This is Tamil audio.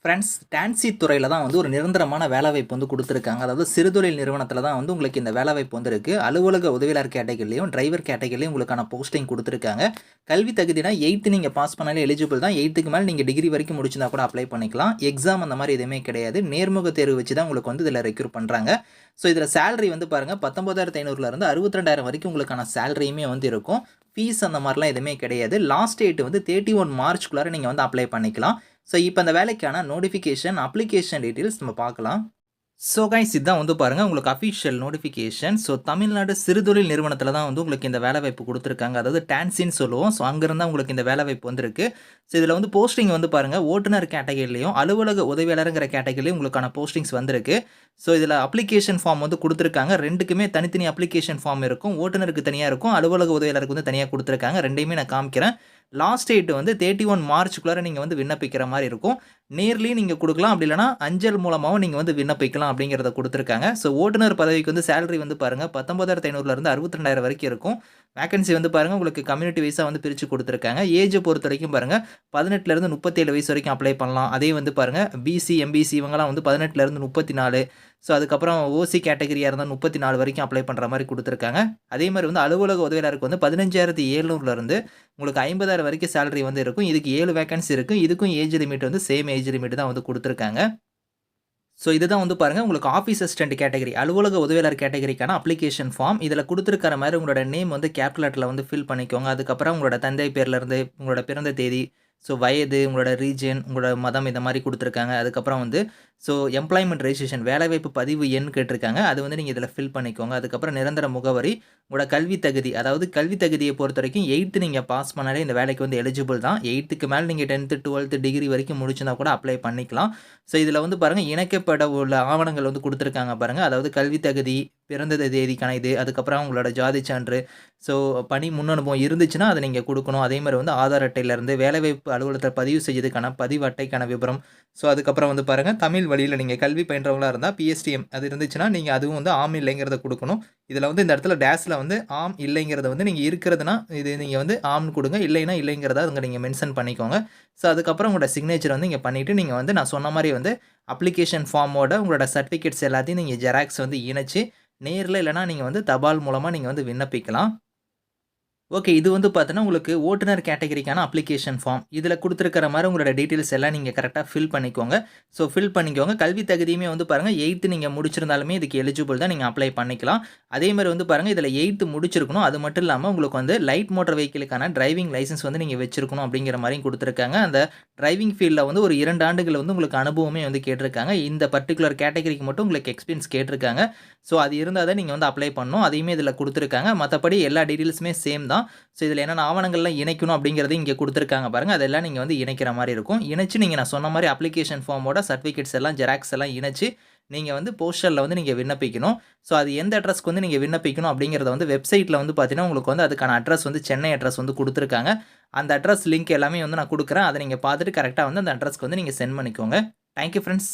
ஃப்ரெண்ட்ஸ், டான்சி துறையில தான் வந்து ஒரு நிரந்தரமான வேலைவாய்ப்பு வந்து குடுத்துருக்காங்க. அதாவது சிறுதொழில் நிறுவனத்தில தான் வந்து உங்களுக்கு இந்த வேலைவாய்ப்பு வந்து இருக்கு. அலுவலக உதவியாளர் கேட்டகரிலயும், டிரைவர் கேட்டகரிலயும் உங்களுக்கான போஸ்டிங் குடுத்துருக்காங்க. கல்வி தகுதினா 8த் நீங்க பாஸ் பண்ணாலே எலிஜிபிள் தான். 8க்கு மேல நீங்க டிகிரி வரைக்கும் முடிச்சிருந்தா கூட அப்ளை பண்ணிக்கலாம். எக்ஸாம் அந்த மாரி எதுவுமே கிடையாது. நேர்முக தேர்வு வச்சு தான் உங்களுக்கு வந்து இதில ரெக்ரூட் பண்றாங்க. ஸோ இதில சேலரி வந்து பாருங்க 19,500ல இருந்து 62,000 வரைக்கும் உங்களுக்கான சேலரியுமே வந்து இருக்கும். ஃபீஸ் அந்த மாரிலாம் எதுவுமே கிடையாது. லாஸ்ட் டேட் வந்து 31 மார்ச்க்குள்ளார நீங்க வந்து அப்ளை பண்ணிக்கலாம். ஸோ இப்ப அந்த வேலைக்கான நோட்டிஃபிகேஷன், அப்ளிகேஷன் டீட்டெயில்ஸ் நம்ம பார்க்கலாம். ஸோ கைஸ், இதான் வந்து பாருங்க உங்களுக்கு அஃபிஷியல் நோட்டிஃபிகேஷன். ஸோ தமிழ்நாடு சிறுதொழில் நிறுவனத்தில தான் வந்து உங்களுக்கு இந்த வேலைவாய்ப்பு குடுத்துருக்காங்க. அதாவது டான்சின்னு சொல்லுவோம். ஸோ அங்கிருந்து தான் உங்களுக்கு இந்த வேலைவாய்ப்பு வந்திருக்கு. ஸோ இதில வந்து போஸ்டிங் வந்து பாருங்க ஓட்டுநர் கேட்டகரிலயும், அலுவலக உதவியாளர்ங்கிற கேட்டகரிலயும் உங்களுக்கான போஸ்டிங்ஸ் வந்திருக்கு. ஸோ இதில அப்ளிகேஷன் ஃபார்ம் வந்து குடுத்துருக்காங்க. 2க்குமே தனித்தனி அப்ளிகேஷன் ஃபார்ம் இருக்கும். ஓட்டுநருக்கு தனியா இருக்கும். அலுவலக உதவியாளருக்கு வந்து தனியா குடுத்துருக்காங்க. 2யுமே நான் காமிக்கிறேன். லாஸ்ட் டேட் வந்து 31 மார்ச்க்குள்ளார நீங்க வந்து விண்ணப்பிக்கிற மாரி இருக்கும். நேர்லயும் நீங்க குடுக்கலாம். அப்படி இல்லன்னா அஞ்சல் மூலமாவும் நீங்க வந்து விண்ணப்பிக்கலாம் அப்படிங்கிறத குடுத்துருக்காங்க. ஸோ ஓட்டுநர் பதவிக்கு வந்து சேலரி வந்து பாருங்க 19,500ல இருந்து 62,000 வரைக்கும் இருக்கும். வேக்கன்சி வந்து பாருங்க உங்களுக்கு கம்யூனிட்டி வைஸா வந்து பிரிச்சு குடுத்துருக்காங்க. ஏஜ் பொறுத்தவரைக்கும் பாருங்க 18ல இருந்து 37 வயசு வரைக்கும் அப்ளை பண்ணலாம். அதே வந்து பாருங்க பிசி, எம்பிசி இவங்கலாம் வந்து 18ல இருந்து 34. ஸோ அதுக்கப்புறம் ஓசி கேட்டகரியா இருந்தா 34 வரைக்கும் அப்ளை பண்ற மாரி குடுத்துருக்காங்க. அதே மாரி வந்து அலுவலக உதவியாளருக்கு வந்து 15,700ல இருந்து உங்களுக்கு 50,000 வரைக்கும் சேலரி வந்து இருக்கும். இதுக்கு 7 வேக்கன்சி இருக்கு. இதுக்கும் ஏஜ் லிமிட் வந்து சேம் ஏஜ் லிமிட் தான் வந்து குடுத்துருக்காங்க. ஸோ இதுதான் வந்து பாருங்க உங்களுக்கு ஆஃபீஸ் அசிஸ்டன்ட் கேட்டகரி, அலுவலக உதவியாளர் கேட்டகரிக்கான அப்ளிகேஷன் ஃபார்ம். இதில குடுத்துருக்கிற மாரி உங்களோட நேம் வந்து கேப்பிட்டல் லெட்டர்ல வந்து ஃபில் பண்ணிக்கோங்க. அதுக்கப்புறம் உங்களோட தந்தை பேர்லருந்து, உங்களோட பிறந்த தேதி, ஸோ வயது, உங்களோட ரீஜியன், உங்களோட மதம் இந்த மாரி குடுத்துருக்காங்க. அதுக்கப்புறம் வந்து ஸோ எம்ப்ளாய்மென்ட் ரெஜிஸ்ட்ரேஷன் வேலைவாய்ப்பு பதிவு எண் கேட்டிருக்காங்க. அது வந்து நீங்க இதில ஃபில் பண்ணிக்கோங்க. அதுக்கப்புறம் நிரந்தர முகவரி, உங்களோட கல்வி தகுதி, அதாவது கல்வி தகுதிய பொறுத்தவரைக்கும் 8த் நீங்க பாஸ் பண்ணாலே இந்த வேலைக்கு வந்து எலிஜிபிள் தான். 8க்கு மேல நீங்க 10த், 12த் டிகிரி வரைக்கும் முடிச்சிருந்தா கூட அப்ளை பண்ணிக்கலாம். ஸோ இதில வந்து பாருங்க இணைக்கப்பட உள்ள ஆவணங்கள் வந்து குடுத்துருக்காங்க பாருங்க. அதாவது கல்வி தகுதி, பிறந்த தேதிக்கான இது, அதுக்கப்புறம் உங்களோட ஜாதி சான்று, ஸோ பணி முன் அனுபவம் இருந்துச்சுன்னா அத நீங்க குடுக்கணும். அதே மாரி வந்து ஆதார் அட்டையிலருந்து வேலைவாய்ப்பு அலுவலகத்தில பதிவு செஞ்சதுக்கான பதிவு அட்டைக்கான விபரம். ஸோ அதுக்கப்புறம் வந்து பாருங்க தமிழ் வழியில நீங்க கல்வி பயின்றவங்களா இருந்தா பிஎஸ்டிஎம் அது இருந்துச்சுன்னா நீங்க அதுவும் வந்து ஆம், இல்லைங்கிறத குடுக்கணும். இதில வந்து இந்த இடத்துல டேஷ்ல வந்து ஆம், இல்லைங்கிறத வந்து நீங்க இருக்கிறதுனா இது நீங்க வந்து ஆம்னு குடுங்க. இல்லைன்னா இல்லைங்கிறத அங்க நீங்க மென்ஷன் பண்ணிக்கோங்க. ஸோ அதுக்கப்புறம் உங்களோட சிக்னேச்சர் வந்து இங்க பண்ணிட்டு நீங்க வந்து நான் சொன்ன மாரி வந்து அப்ளிகேஷன் ஃபார்மோட உங்களோட சர்டிஃபிகேட்ஸ் எல்லாத்தையும் நீங்க ஜெராக்ஸ் வந்து இணைச்சு, நேர்ல இல்லன்னா நீங்க வந்து தபால் மூலமா நீங்க வந்து விண்ணப்பிக்கலாம். ஓகே. இது வந்து பார்த்தீங்கன்னா, உங்களுக்கு ஓட்டுநர் கேட்டகரிக்கான அப்ளிகேஷன் ஃபார்ம். இதில குடுத்திருக்கிற மாரி உங்களோட டீட்டெயில்ஸ் எல்லாம் நீங்க கரெக்ட்டா ஃபில் பண்ணிக்கோங்க. ஸோ ஃபில் பண்ணிக்கோங்க. கல்வி தகுதியுமே வந்து பாருங்க 8த் நீங்க முடிச்சிருந்தாலுமே இதுக்கு எலிஜிபிள் தான். நீங்க அப்ளை பண்ணிக்கலாம். அதே மாரி வந்து பாருங்க இதில 8த் முடிச்சிருக்கணும். அது மட்டும் இல்லாம உங்களுக்கு வந்து லைட் மோட்டார் வெஹிக்கிளுக்கான டிரைவிங் லைசென்ஸ் வந்து நீங்க வச்சிருக்கணும் அப்படிங்கிற மாரியும் குடுத்திருக்காங்க. அந்த டிரைவிங் ஃபீல்ட்ல வந்து ஒரு 2 ஆண்டுகள் வந்து உங்களுக்கு அனுபவமே வந்து கேட்டிருக்காங்க. இந்த பர்ட்டிகுலர் கேட்டகரிக்கு மட்டும் உங்களுக்கு எக்ஸ்பீரியன்ஸ் கேட்டிருக்காங்க. ஸோ அது இருந்தா தான் நீங்க வந்து அப்ளை பண்ணணும். அதையுமே இதில குடுத்திருக்காங்க. மத்தபடி எல்லா டீட்டெயில்ஸுமே சேம் தான். ஸோ இதில என்னென்ன ஆவணங்கள்லாம் இணைக்கணும் அப்படிங்கிறதையும் இங்க குடுத்துருக்காங்க பாருங்க. அதெல்லாம் நீங்க வந்து இணைக்கிற மாரி இருக்கும். இணைச்சு நீங்க நான் சொன்ன மாரி அப்ளிகேஷன் ஃபார்மோட சர்டிஃபிகேட்ஸ் எல்லாம் ஜெராக்ஸ் எல்லாம் இணைச்சு, நீங்க வந்து போஸ்டல்ல வந்து நீங்க விண்ணப்பிக்கணும். ஸோ அது எந்த அட்ரஸ்க்கு வந்து நீங்க விண்ணப்பிக்கணும் அப்படிங்கிறத வந்து வெப்சைட்ல வந்து பார்த்தீங்கன்னா, உங்களுக்கு வந்து அதுக்கான அட்ரஸ் வந்து சென்னை அட்ரஸ் வந்து குடுத்துருக்காங்க. அந்த அட்ரஸ் லிங்க் எல்லாமே வந்து நான் குடுக்குறேன். அத நீங்க பார்த்துட்டு கரெக்ட்டா வந்து அந்த அட்ரஸ்க்கு வந்து நீங்க சென்ட் பண்ணிக்கோங்க. Thank you friends.